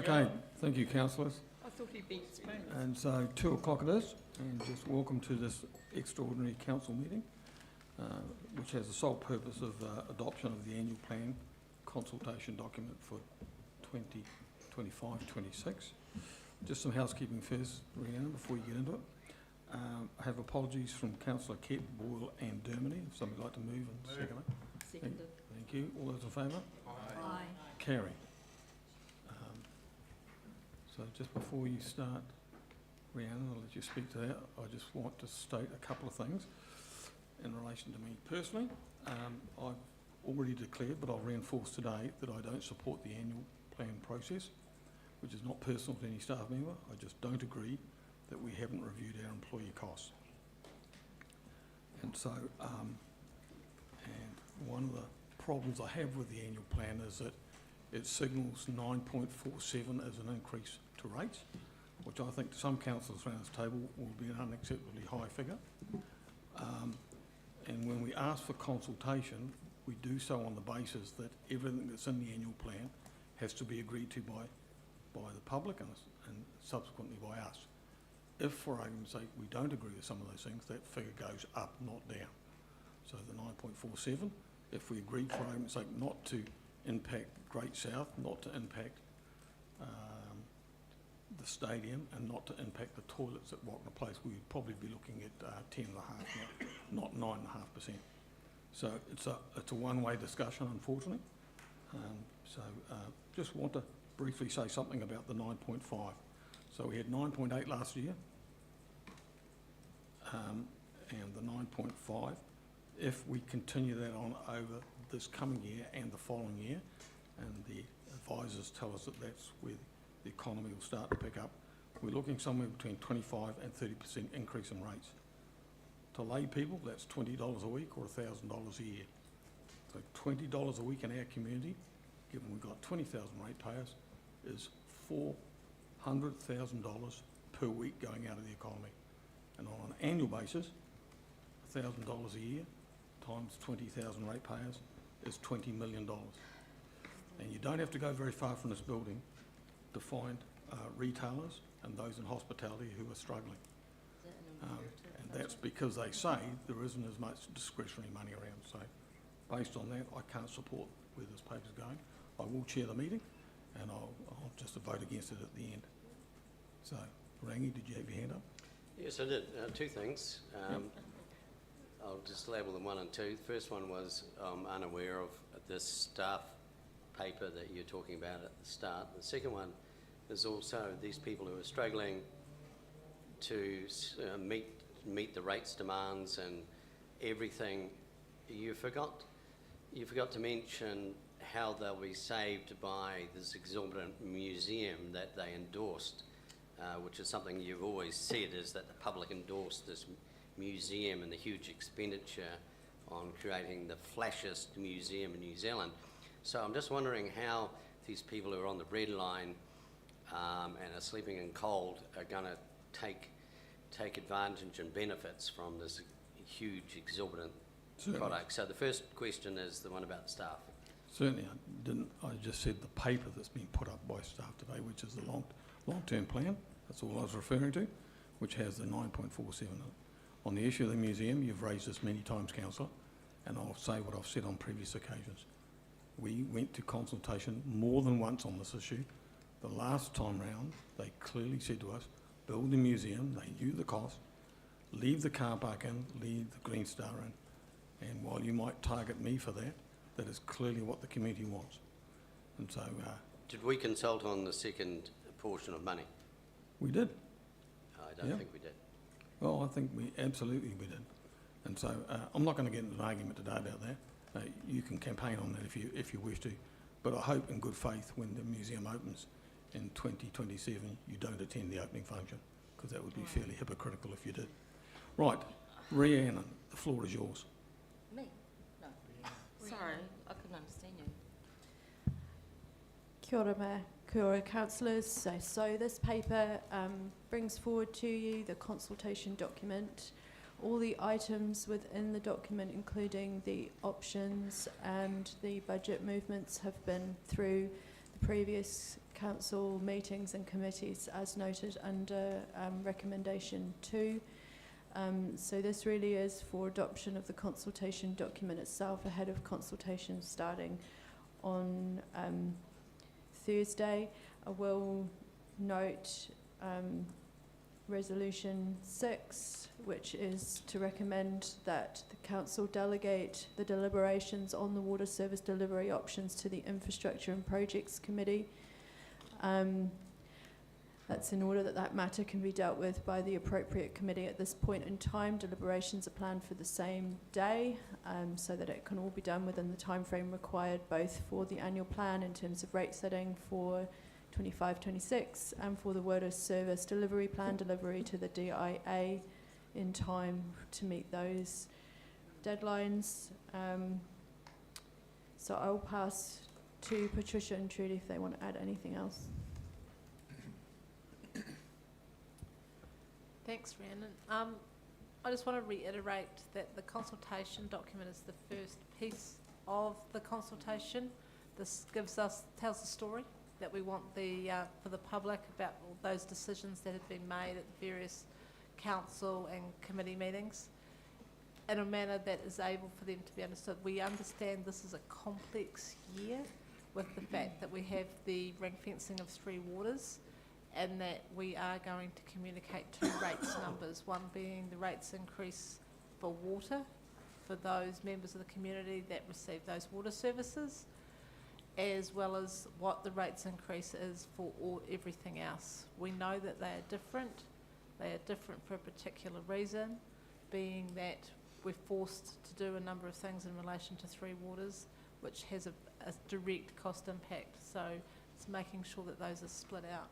Okay, thank you, councillors. I thought he'd be Spanish. And so 2 o'clock it is, and just welcome to this extraordinary council meeting, which has the sole purpose of adoption of the annual plan consultation document for 2025-26. Just some housekeeping first, Rhiannon, before you get into it. I have apologies from Councillor Kett, Boyle and Dermody. If somebody would like to move and second it. Seconded. Thank you. All those in favour? Aye. Carry. So just before you start, Rhiannon, I'll let you speak to that. I just want to state a couple of things in relation to me personally. I've already declared, but I'll reinforce today, that I don't support the annual plan process, which is not personal to any staff member. I just don't agree that we haven't reviewed our employee costs. And so, and one of the problems I have with the annual plan is that it signals 9.47 as an increase to rates, which I think to some councillors around this table will be an unacceptably high figure. And when we ask for consultation, we do so on the basis that everything that's in the annual plan has to be agreed to by the public and subsequently by us. If, for argument's sake, we don't agree with some of those things, that figure goes up, not down. So the 9.47, if we agreed, for argument's sake, not to impact Great South, not to impact the stadium, and not to impact the toilets at Wagner Place, we would probably be looking at 10.5%, not 9.5%. So it's a one-way discussion, unfortunately. Just want to briefly say something about the 9.5. So we had 9.8 last year, and the 9.5. If we continue that on over this coming year and the following year, and the advisors tell us that that's where the economy will start to pick up, we're looking somewhere between 25 and 30% increase in rates. To lay people, that's $20 a week or $1,000 a year. So $20 a week in our community, given we've got 20,000 ratepayers, is $400,000 per week going out of the economy. And on an annual basis, $1,000 a year times 20,000 ratepayers is $20 million. And you don't have to go very far from this building to find retailers and those in hospitality who are struggling. And that's because they say there isn't as much discretionary money around. So based on that, I can't support where this paper's going. I will chair the meeting, and I'll just vote against it at the end. So, Rangi, did you have your hand up? Yes, I did. 2 things. I'll just label them 1 and 2. The first one was I'm unaware of this staff paper that you're talking about at the start. The second one is also these people who are struggling to meet the rates demands and everything. You forgot to mention how they'll be saved by this exorbitant museum that they endorsed, which is something you've always said, is that the public endorsed this museum and the huge expenditure on creating the flashiest museum in New Zealand. So I'm just wondering how these people who are on the bread line and are sleeping in cold are going to take advantage and benefits from this huge exorbitant product. So the first question is the one about the staff. Certainly, I just said the paper that's been put up by staff today, which is the long-term plan. That's all I was referring to, which has the 9.47 in it. On the issue of the museum, you've raised this many times, Councillor, and I'll say what I've said on previous occasions. We went to consultation more than once on this issue. The last time round, they clearly said to us, build the museum, they knew the cost, leave the car park in, leave the Green Star in. And while you might target me for that, that is clearly what the community wants. And so... did we consult on the second portion of money? We did. I don't think we did. Well, I think we absolutely did. And so I'm not going to get into an argument today about that. You can campaign on that if you wish to. But I hope in good faith when the museum opens in 2027, you don't attend the opening function, because that would be fairly hypocritical if you did. Right, Rhiannon, the floor is yours. Me? No. Sorry, I couldn't understand you. Kia ora, Mayor. Kia ora, councillors. So this paper brings forward to you the consultation document, all the items within the document, including the options and the budget movements, have been through the previous council meetings and committees as noted under recommendation 2. So this really is for adoption of the consultation document itself ahead of consultation starting on Thursday. I will note resolution 6, which is to recommend that the council delegate the deliberations on the water service delivery options to the Infrastructure and Projects Committee. That's in order that that matter can be dealt with by the appropriate committee at this point in time. Deliberations are planned for the same day, so that it can all be done within the time frame required both for the annual plan in terms of rate setting for 25-26 and for the water service delivery plan delivery to the DIA in time to meet those deadlines. So I'll pass to Patricia and Trudy if they want to add anything else. Thanks, Rhiannon. I just want to reiterate that the consultation document is the first piece of the consultation. This tells the story that we want for the public about all those decisions that have been made at the various council and committee meetings in a manner that is able for them to be understood. We understand this is a complex year with the fact that we have the ring fencing of 3 waters, and that we are going to communicate 2 rates numbers, one being the rates increase for water for those members of the community that receive those water services, as well as what the rates increase is for everything else. We know that they are different. They are different for a particular reason, being that we're forced to do a number of things in relation to 3 waters, which has a direct cost impact. So it's making sure that those are split out.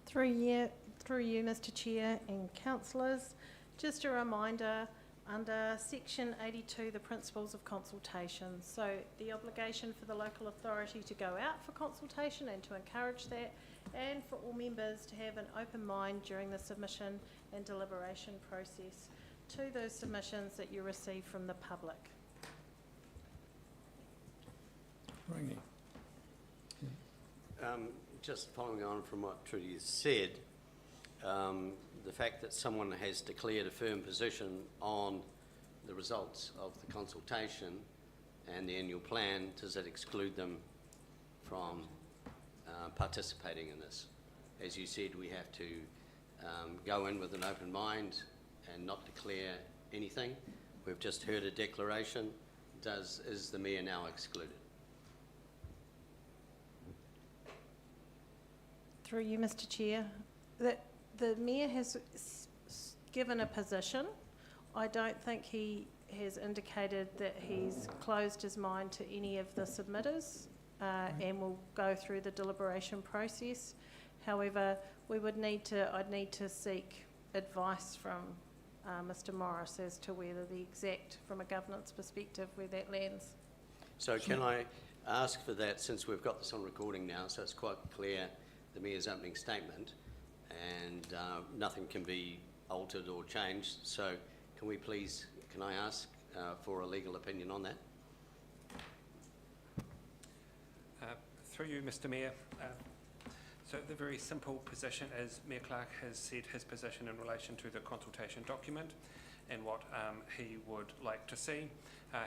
Through you, Mr. Chair and councillors, just a reminder, under section 82, the principles of consultation. So the obligation for the local authority to go out for consultation and to encourage that, and for all members to have an open mind during the submission and deliberation process to those submissions that you receive from the public. Rangi. Just following on from what Trudy has said, the fact that someone has declared a firm position on the results of the consultation and the annual plan, does that exclude them from participating in this? As you said, we have to go in with an open mind and not declare anything. We've just heard a declaration. Is the mayor now excluded? Through you, Mr. Chair, that the mayor has given a position. I don't think he has indicated that he's closed his mind to any of the submitters and will go through the deliberation process. However, I'd need to seek advice from Mr. Morris as to whether from a governance perspective, where that lands. So can I ask for that, since we've got this on recording now, so it's quite clear the mayor's opening statement, and nothing can be altered or changed. So can I ask for a legal opinion on that? Through you, Mr. Mayor. So the very simple position is Mayor Clark has said his position in relation to the consultation document and what he would like to see.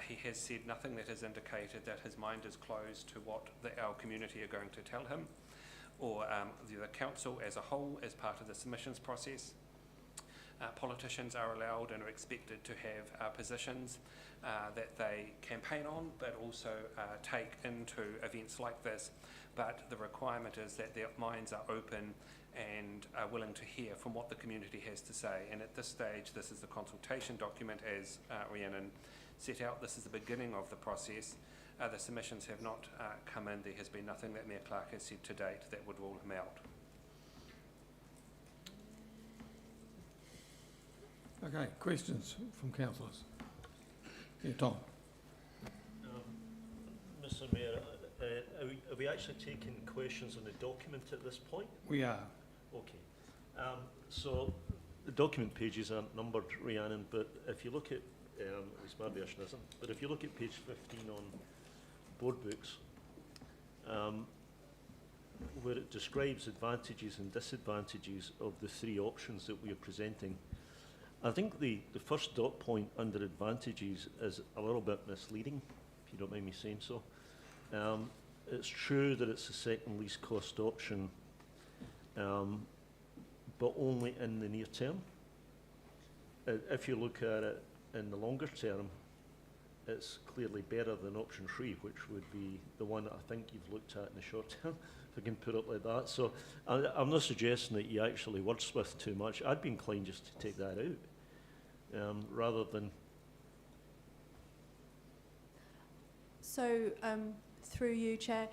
He has said nothing that has indicated that his mind is closed to what our community are going to tell him, or the council as a whole as part of the submissions process. Politicians are allowed and are expected to have positions that they campaign on, but also take into events like this. But the requirement is that their minds are open and are willing to hear from what the community has to say. And at this stage, this is the consultation document as Rhiannon set out. This is the beginning of the process. The submissions have not come in. There has been nothing that Mayor Clark has said to date that would rule him out. Okay, questions from councillors? Yeah, Tom. Mr. Mayor, are we actually taking questions on the document at this point? We are. Okay. So the document pages aren't numbered, Rhiannon, but if you look at at least my version isn't. But if you look at page 15 on board books, where it describes advantages and disadvantages of the three options that we are presenting, I think the first dot point under advantages is a little bit misleading, if you don't mind me saying so. It's true that it's the second least cost option, but only in the near term. If you look at it in the longer term, it's clearly better than option 3, which would be the one that I think you've looked at in the short term, if I can put it like that. So I'm not suggesting that you actually wordsmith too much. I'd be inclined just to take that out, rather than... So, through you, Chair,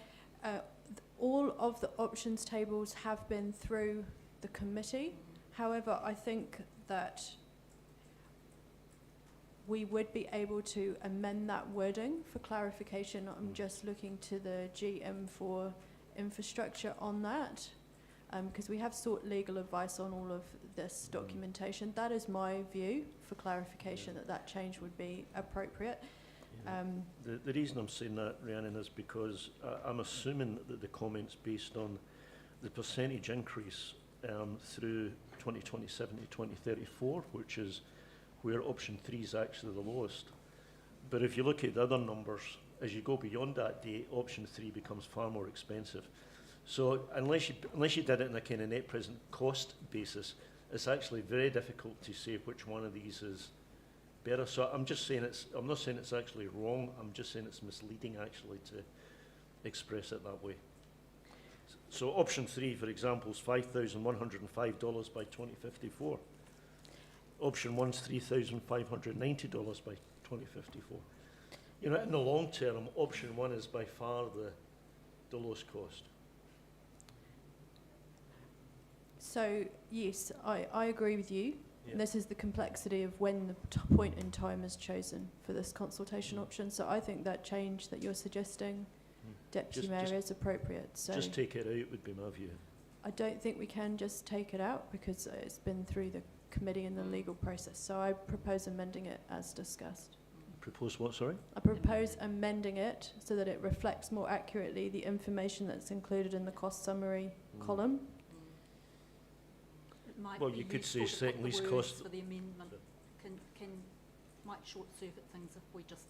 all of the options tables have been through the committee. However, I think that we would be able to amend that wording for clarification. I'm just looking to the GM for infrastructure on that, because we have sought legal advice on all of this documentation. That is my view for clarification, that change would be appropriate. The reason I'm saying that, Rhiannon, is because I'm assuming that the comment's based on the percentage increase through 2027 to 2034, which is where option 3 is actually the lowest. But if you look at the other numbers, as you go beyond that date, option 3 becomes far more expensive. So unless you did it in a kind of net present cost basis, it's actually very difficult to say which one of these is better. So I'm just saying I'm not saying it's actually wrong, I'm just saying it's misleading actually to express it that way. So option 3, for example, is $5,105 by 2054. Option 1's $3,590 by 2054. You know, in the long term, option 1 is by far the lowest cost. So, yes, I agree with you. Yeah. And this is the complexity of when the point in time is chosen for this consultation option. So I think that change that you're suggesting, Deputy Mayor, is appropriate. So just take it out would be my view. I don't think we can just take it out because it's been through the committee and the legal process. So I propose amending it as discussed. Propose what, sorry? I propose amending it so that it reflects more accurately the information that's included in the cost summary column. It might Well, be you could useful say to put second the least words cost. for the amendment. Might short circuit things if we just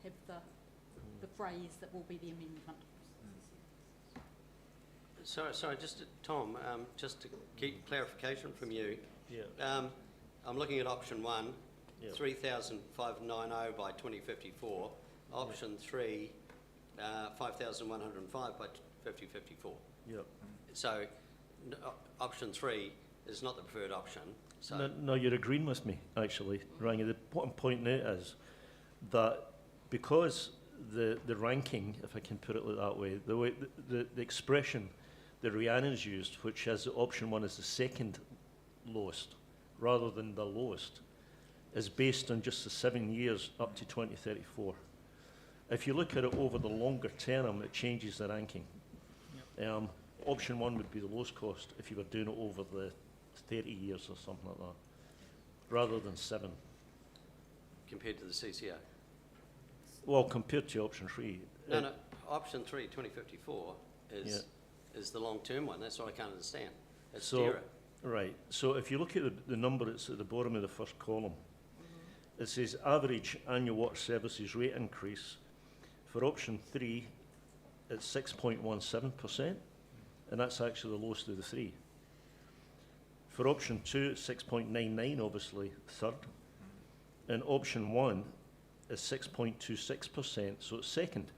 have the phrase that will be the amendment. Sorry, just Tom, just to keep clarification from you. Yeah. I'm looking at option 1, Yeah. 3,590 by 2054. Option 3, 5,105 by 2054. Yeah. So option 3 is not the preferred option. So No, you're agreeing with me, actually, Rangi. What I'm pointing out is that because the ranking, if I can put it like that way, the expression that Rhiannon's used, which has option 1 as the second lowest, rather than the lowest, is based on just the 7 years up to 2034. If you look at it over the longer term, it changes the ranking. Yep. Option 1 would be the lowest cost if you were doing it over the 30 years or something like that, rather than 7. compared to the CCO. Well, compared to option 3. No, option 3, 2054, is the long-term one. That's what I can't understand. It's dearer. Right. So if you look at the number that's at the bottom of the first column, it says average annual water services rate increase. For option 3, it's 6.17%, and that's actually the lowest of the 3. For option 2, it's 6.99, obviously, third. And option 1 is 6.26%, so it's second.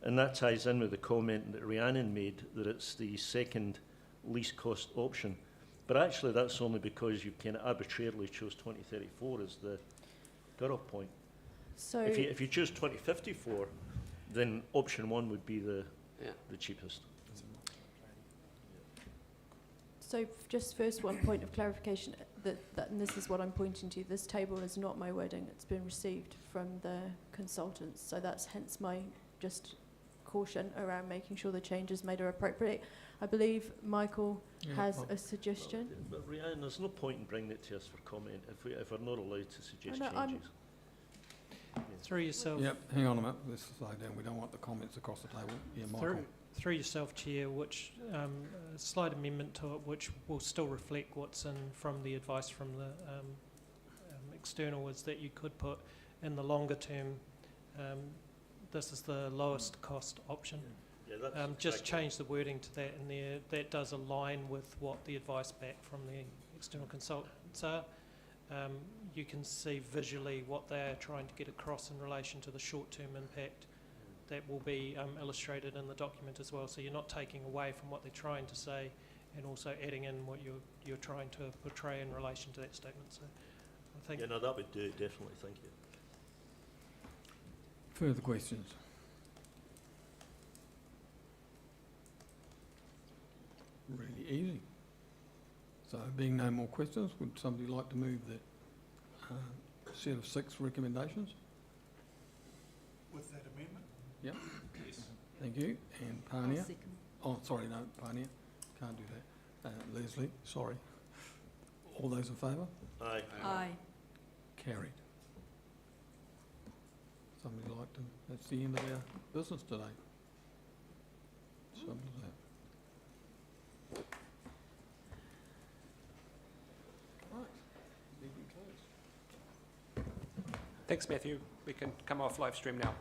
And that ties in with the comment that Rhiannon made that it's the second least cost option. But actually, that's only because you kind of arbitrarily chose 2034 as the cut-off point. So If you choose 2054, then option 1 would be the cheapest. So just first one point of clarification, and this is what I'm pointing to, this table is not my wording, it's been received from the consultants, so that's hence my just caution around making sure the changes made are appropriate. I believe Michael has a suggestion. But Rhiannon, there's no point in bringing it to us for comment if we're not allowed to suggest No, changes. Through yourself. Yep, hang on a minute, let's slow down, we don't want the comments across the table. Yeah, Michael. Through yourself, Chair, which, a slight amendment to it, which will still reflect what's in from the advice from the external, is that you could put in the longer term, this is the lowest cost option. Yeah, that's Just exactly- change the wording to that in there. That does align with what the advice back from the external consultants are. You can see visually what they're trying to get across in relation to the short-term impact. That will be illustrated in the document as well. So you're not taking away from what they're trying to say and also adding in what you're trying to portray in relation to that statement. So I think Yeah, no, that would do, definitely, thank you. Further questions? Really easy. So being no more questions, would somebody like to move the set of 6 recommendations? With that amendment? Yep. Yes. Thank you. And I'll Pania? second. Oh, sorry, no, Pania, can't do that. Leslie, sorry. All those in favour? Aye. Aye. Carried. Somebody like to, that's the end of our business today. Simple as that. Right, meeting closed. Thanks, Matthew. We can come off live stream now.